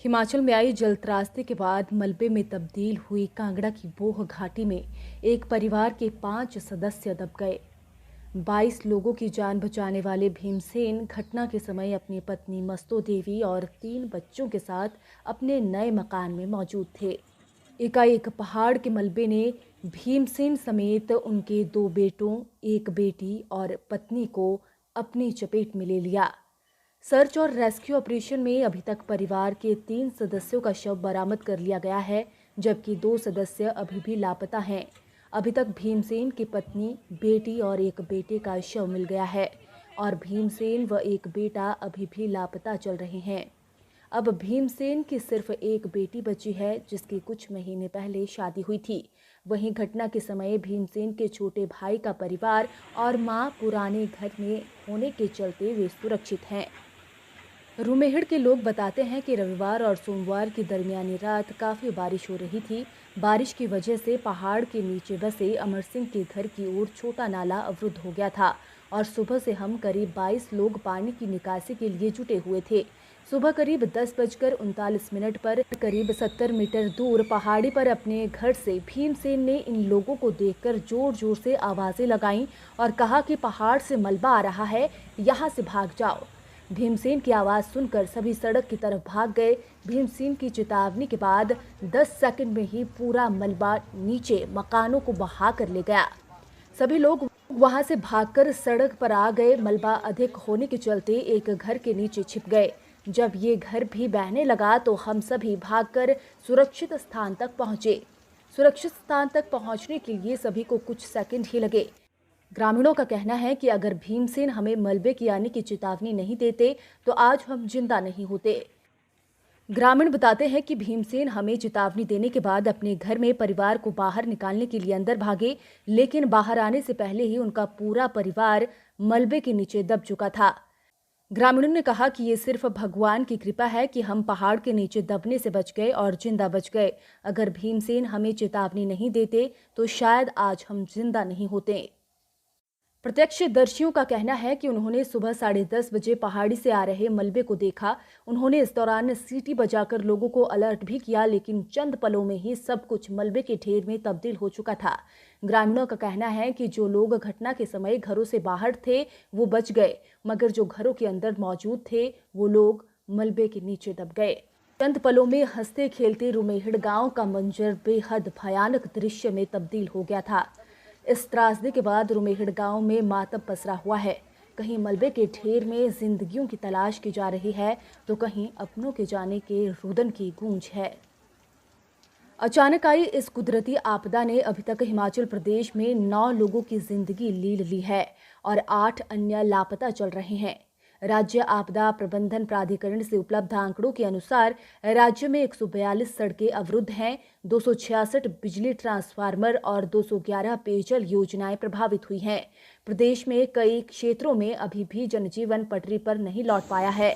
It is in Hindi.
हिमाचल में आई जल त्रासदी के बाद मलबे में तब्दील हुई कांगड़ा की बोह घाटी में एक परिवार के 5 सदस्य दब गए। 22 लोगों की जान बचाने वाले भीमसेन घटना के समय अपनी पत्नी मस्तो देवी और 3 बच्चों के साथ अपने नए मकान में मौजूद थे। एकाएक पहाड़ के मलबे ने भीमसेन समेत उनके 2 बेटों, 1 बेटी और पत्नी को अपनी चपेट में ले लिया। सर्च और रेस्क्यू ऑपरेशन में अभी तक परिवार के 3 सदस्यों का शव बरामद कर लिया गया है, जबकि 2 सदस्य अभी भी लापता हैं। अभी तक भीमसेन की पत्नी, बेटी और 1 बेटे का शव मिल गया है और भीमसेन व 1 बेटा अभी भी लापता चल रहे हैं। अब भीमसेन की सिर्फ 1 बेटी बची है, जिसकी कुछ महीने पहले शादी हुई थी। वहीं घटना के समय भीमसेन के छोटे भाई का परिवार और मां पुराने घर में होने के चलते वे सुरक्षित हैं। रूमेहड़ के लोग बताते हैं कि रविवार और सोमवार की दरमियानी रात काफ़ी बारिश हो रही थी। बारिश की वजह से पहाड़ के नीचे बसे अमर सिंह के घर की ओर छोटा नाला अवरुद्ध हो गया था और सुबह से हम करीब 22 लोग पानी की निकासी के लिए जुटे हुए थे। सुबह करीब 10:39 पर करीब 70 मीटर दूर पहाड़ी पर अपने घर से भीमसेन ने इन लोगों को देखकर जोर जोर से आवाज़ें लगाईं और कहा कि पहाड़ से मलबा आ रहा है, यहाँ से भाग जाओ। भीमसेन की आवाज़ सुनकर सभी सड़क की तरफ भाग गए। भीमसेन की चेतावनी के बाद 10 सेकंड में ही पूरा मलबा नीचे मकानों को बहा कर ले गया। सभी लोग वहां से भागकर सड़क पर आ गए। मलबा अधिक होने के चलते एक घर के नीचे छिप गए। जब ये घर भी बहने लगा तो हम सभी भागकर सुरक्षित स्थान तक पहुंचे। सुरक्षित स्थान तक पहुंचने के लिए सभी को कुछ सेकंड ही लगे। ग्रामीणों का कहना है कि अगर भीमसेन हमें मलबे की आने की चेतावनी नहीं देते तो आज हम जिंदा नहीं होते। ग्रामीण बताते हैं कि भीमसेन हमें चेतावनी देने के बाद अपने घर में परिवार को बाहर निकालने के लिए अंदर भागे, लेकिन बाहर आने से पहले ही उनका पूरा परिवार मलबे के नीचे दब चुका था। ग्रामीणों ने कहा कि ये सिर्फ भगवान की कृपा है कि हम पहाड़ के नीचे दबने से बच गए और जिंदा बच गए। अगर भीमसेन हमें चेतावनी नहीं देते तो शायद आज हम जिंदा नहीं होते। प्रत्यक्षदर्शियों का कहना है कि उन्होंने सुबह 10:30 बजे पहाड़ी से आ रहे मलबे को देखा। उन्होंने इस दौरान सीटी बजाकर लोगों को अलर्ट भी किया, लेकिन चंद पलों में ही सब कुछ मलबे के ढेर में तब्दील हो चुका था। ग्रामीणों का कहना है कि जो लोग घटना के समय घरों से बाहर थे वो बच गए, मगर जो घरों के अंदर मौजूद थे वो लोग मलबे के नीचे दब गए। चंद पलों में हंसते खेलते रूमेहड़ गांव का मंजर बेहद भयानक दृश्य में तब्दील हो गया था। इस त्रासदी के बाद रूमेहड़ गांव में मातम पसरा हुआ है। कहीं मलबे के ढेर में जिंदगियों की तलाश की जा रही है तो कहीं अपनों के जाने के रुदन की गूंज है। अचानक आई इस कुदरती आपदा ने अभी तक हिमाचल प्रदेश में 9 लोगों की जिंदगी ले ली है और 8 अन्य लापता चल रहे हैं। राज्य आपदा प्रबंधन प्राधिकरण से उपलब्ध आंकड़ों के अनुसार राज्य में 142 सड़कें अवरुद्ध हैं, 266 बिजली ट्रांसफार्मर और 211 पेयजल योजनाएं प्रभावित हुई हैं। प्रदेश में कई क्षेत्रों में अभी भी जनजीवन पटरी पर नहीं लौट पाया है।